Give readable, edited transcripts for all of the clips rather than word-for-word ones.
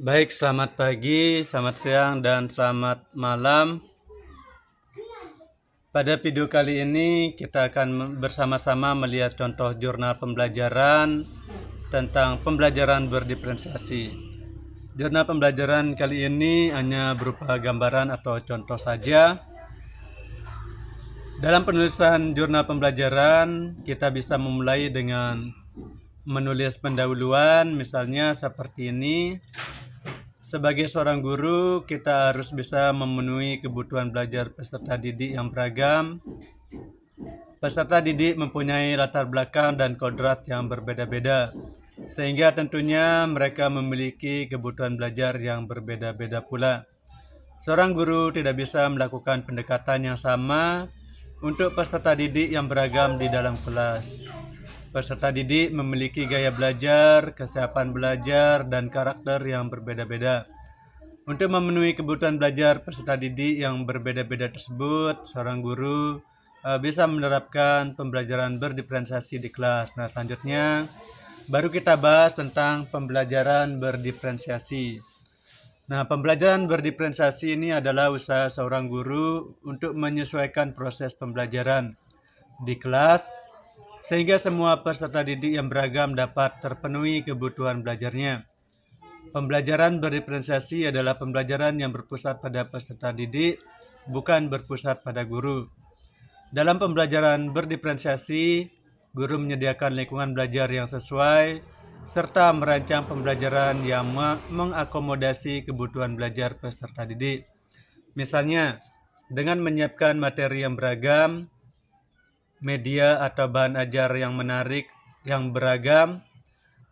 Baik, selamat pagi, selamat siang, dan selamat malam. Pada video kali ini kita akan bersama-sama melihat contoh jurnal pembelajaran tentang pembelajaran berdiferensiasi. Jurnal pembelajaran kali ini hanya berupa gambaran atau contoh saja. Dalam penulisan jurnal pembelajaran, kita bisa memulai dengan menulis pendahuluan, misalnya seperti ini. Sebagai seorang guru, kita harus bisa memenuhi kebutuhan belajar peserta didik yang beragam. Peserta didik mempunyai latar belakang dan kodrat yang berbeda-beda, sehingga tentunya mereka memiliki kebutuhan belajar yang berbeda-beda pula. Seorang guru tidak bisa melakukan pendekatan yang sama untuk peserta didik yang beragam di dalam kelas. Peserta didik memiliki gaya belajar, kesiapan belajar, dan karakter yang berbeda-beda. Untuk memenuhi kebutuhan belajar peserta didik yang berbeda-beda tersebut, seorang guru bisa menerapkan pembelajaran berdiferensiasi di kelas. Nah, selanjutnya baru kita bahas tentang pembelajaran berdiferensiasi. Nah, pembelajaran berdiferensiasi ini adalah usaha seorang guru untuk menyesuaikan proses pembelajaran di kelas sehingga semua peserta didik yang beragam dapat terpenuhi kebutuhan belajarnya. Pembelajaran berdiferensiasi adalah pembelajaran yang berpusat pada peserta didik, bukan berpusat pada guru. Dalam pembelajaran berdiferensiasi, guru menyediakan lingkungan belajar yang sesuai, serta merancang pembelajaran yang mengakomodasi kebutuhan belajar peserta didik. Misalnya, dengan menyiapkan materi yang beragam, media atau bahan ajar yang menarik, yang beragam,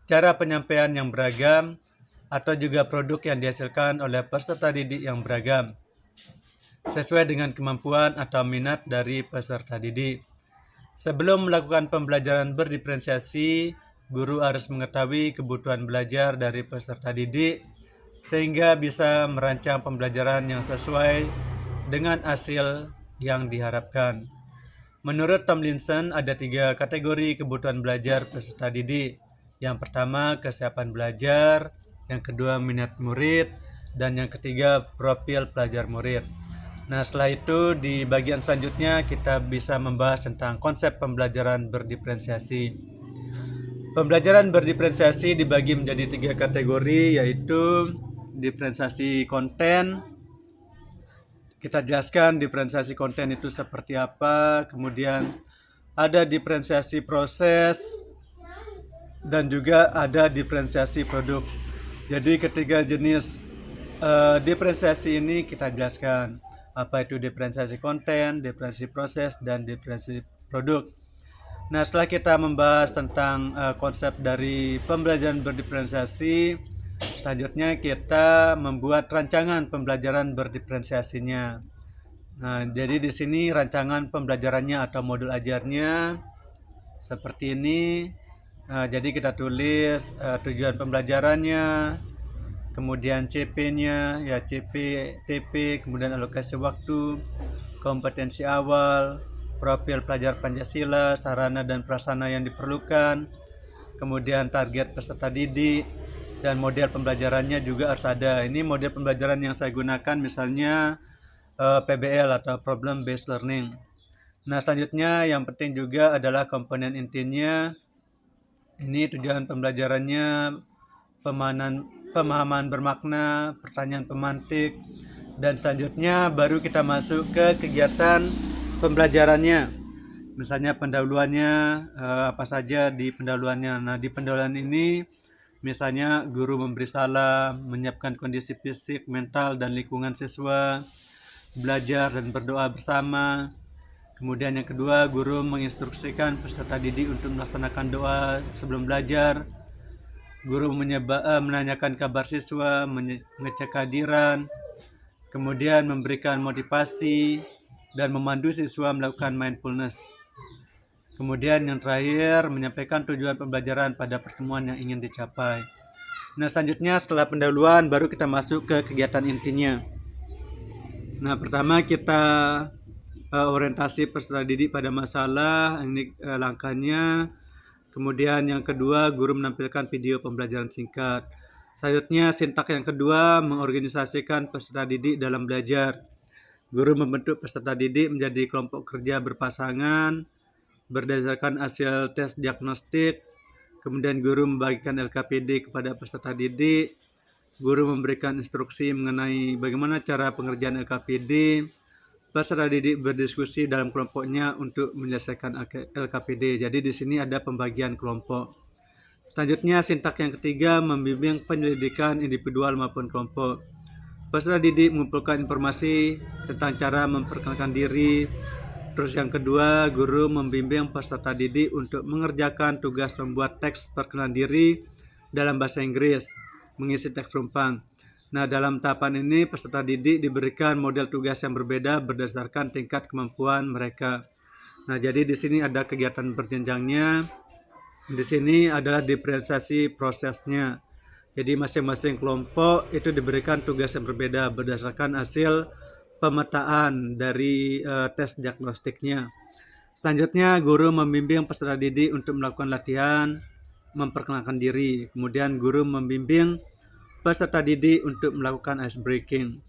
cara penyampaian yang beragam, atau juga produk yang dihasilkan oleh peserta didik yang beragam, sesuai dengan kemampuan atau minat dari peserta didik. Sebelum melakukan pembelajaran berdiferensiasi, guru harus mengetahui kebutuhan belajar dari peserta didik, sehingga bisa merancang pembelajaran yang sesuai dengan hasil yang diharapkan. Menurut Tomlinson, ada 3 kategori kebutuhan belajar peserta didik. Yang pertama, kesiapan belajar. Yang kedua, minat murid. Dan yang ketiga, profil pelajar murid. Nah, setelah itu di bagian selanjutnya kita bisa membahas tentang konsep pembelajaran berdiferensiasi. Pembelajaran berdiferensiasi dibagi menjadi 3 kategori, yaitu diferensiasi konten. Kita jelaskan diferensiasi konten itu seperti apa, kemudian ada diferensiasi proses, dan juga ada diferensiasi produk. Jadi ketiga jenis diferensiasi ini kita jelaskan. Apa itu diferensiasi konten, diferensiasi proses, dan diferensiasi produk. Nah, setelah kita membahas tentang konsep dari pembelajaran berdiferensiasi, selanjutnya kita membuat rancangan pembelajaran berdiferensiasinya. Nah, jadi di sini rancangan pembelajarannya atau modul ajarnya seperti ini. Jadi kita tulis tujuan pembelajarannya, kemudian CP-nya, ya CP, TP, kemudian alokasi waktu, kompetensi awal, profil pelajar Pancasila, sarana dan prasarana yang diperlukan, kemudian target peserta didik, dan model pembelajarannya juga harus ada. Ini model pembelajaran yang saya gunakan misalnya PBL atau Problem Based Learning. Nah, selanjutnya yang penting juga adalah komponen intinya. Ini tujuan pembelajarannya, pemahaman bermakna, pertanyaan pemantik, dan selanjutnya baru kita masuk ke kegiatan pembelajarannya. Misalnya pendahuluannya, apa saja di pendahuluannya. Nah, di pendahuluan ini misalnya guru memberi salam, menyiapkan kondisi fisik, mental, dan lingkungan siswa, belajar dan berdoa bersama. Kemudian yang kedua, guru menginstruksikan peserta didik untuk melaksanakan doa sebelum belajar. Guru menanyakan kabar siswa, mengecek kehadiran, kemudian memberikan motivasi, dan memandu siswa melakukan mindfulness. Kemudian yang terakhir, menyampaikan tujuan pembelajaran pada pertemuan yang ingin dicapai. Nah, selanjutnya setelah pendahuluan baru kita masuk ke kegiatan intinya. Nah, pertama kita orientasi peserta didik pada masalah, ini langkahnya. Kemudian yang kedua, guru menampilkan video pembelajaran singkat. Selanjutnya, sintak yang kedua, mengorganisasikan peserta didik dalam belajar. Guru membentuk peserta didik menjadi kelompok kerja berpasangan berdasarkan hasil tes diagnostik. Kemudian guru membagikan LKPD kepada peserta didik. Guru memberikan instruksi mengenai bagaimana cara pengerjaan LKPD. Peserta didik berdiskusi dalam kelompoknya untuk menyelesaikan LKPD. Jadi di sini ada pembagian kelompok. Selanjutnya, sintak yang ketiga, membimbing penyelidikan individual maupun kelompok. Peserta didik mengumpulkan informasi tentang cara memperkenalkan diri. Terus yang kedua, guru membimbing peserta didik untuk mengerjakan tugas membuat teks perkenalan diri dalam bahasa Inggris, mengisi teks rumpang. Nah, dalam tahapan ini peserta didik diberikan model tugas yang berbeda berdasarkan tingkat kemampuan mereka. Nah, jadi di sini ada kegiatan berjenjangnya. Di sini adalah diferensiasi prosesnya. Jadi masing-masing kelompok itu diberikan tugas yang berbeda berdasarkan hasil pemetaan dari tes diagnostiknya. Selanjutnya, guru membimbing peserta didik untuk melakukan latihan memperkenalkan diri. Kemudian guru membimbing peserta didik untuk melakukan ice breaking.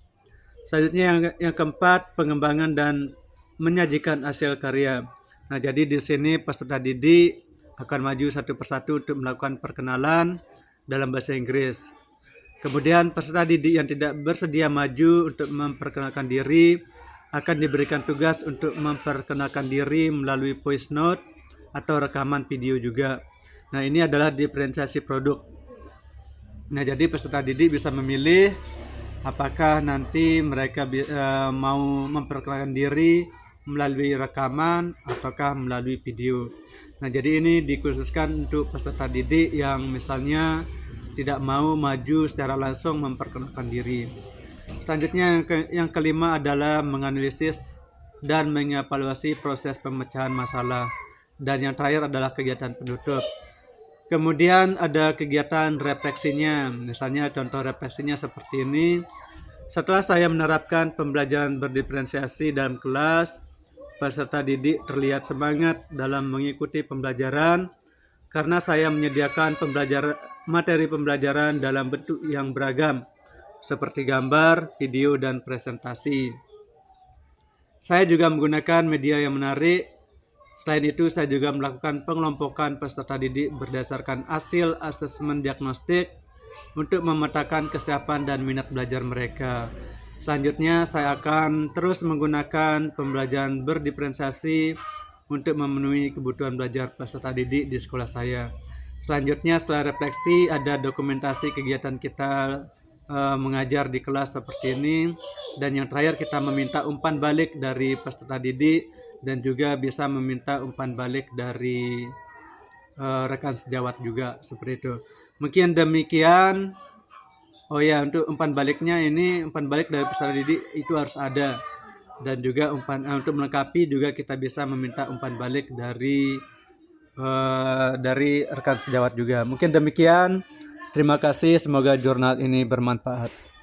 Selanjutnya yang keempat, pengembangan dan menyajikan hasil karya. Nah, jadi di sini peserta didik akan maju satu persatu untuk melakukan perkenalan dalam bahasa Inggris. Kemudian peserta didik yang tidak bersedia maju untuk memperkenalkan diri akan diberikan tugas untuk memperkenalkan diri melalui voice note atau rekaman video juga. Nah, ini adalah diferensiasi produk. Nah, jadi peserta didik bisa memilih apakah nanti mereka mau memperkenalkan diri melalui rekaman ataukah melalui video. Nah, jadi ini dikhususkan untuk peserta didik yang misalnya tidak mau maju secara langsung memperkenalkan diri. Selanjutnya yang kelima adalah menganalisis dan mengevaluasi proses pemecahan masalah. Dan yang terakhir adalah kegiatan penutup. Kemudian ada kegiatan refleksinya. Misalnya contoh refleksinya seperti ini. Setelah saya menerapkan pembelajaran berdiferensiasi dalam kelas, peserta didik terlihat semangat dalam mengikuti pembelajaran karena saya menyediakan materi pembelajaran dalam bentuk yang beragam, seperti gambar, video, dan presentasi. Saya juga menggunakan media yang menarik. Selain itu, saya juga melakukan pengelompokan peserta didik berdasarkan hasil asesmen diagnostik untuk memetakan kesiapan dan minat belajar mereka. Selanjutnya, saya akan terus menggunakan pembelajaran berdiferensiasi untuk memenuhi kebutuhan belajar peserta didik di sekolah saya. Selanjutnya, setelah refleksi, ada dokumentasi kegiatan kita mengajar di kelas seperti ini. Dan yang terakhir, kita meminta umpan balik dari peserta didik dan juga bisa meminta umpan balik dari rekan sejawat juga, seperti itu. Mungkin demikian. Oh ya, untuk umpan baliknya ini, umpan balik dari peserta didik itu harus ada. Dan juga untuk melengkapi juga kita bisa meminta umpan balik dari rekan sejawat juga. Mungkin demikian. Terima kasih, semoga jurnal ini bermanfaat.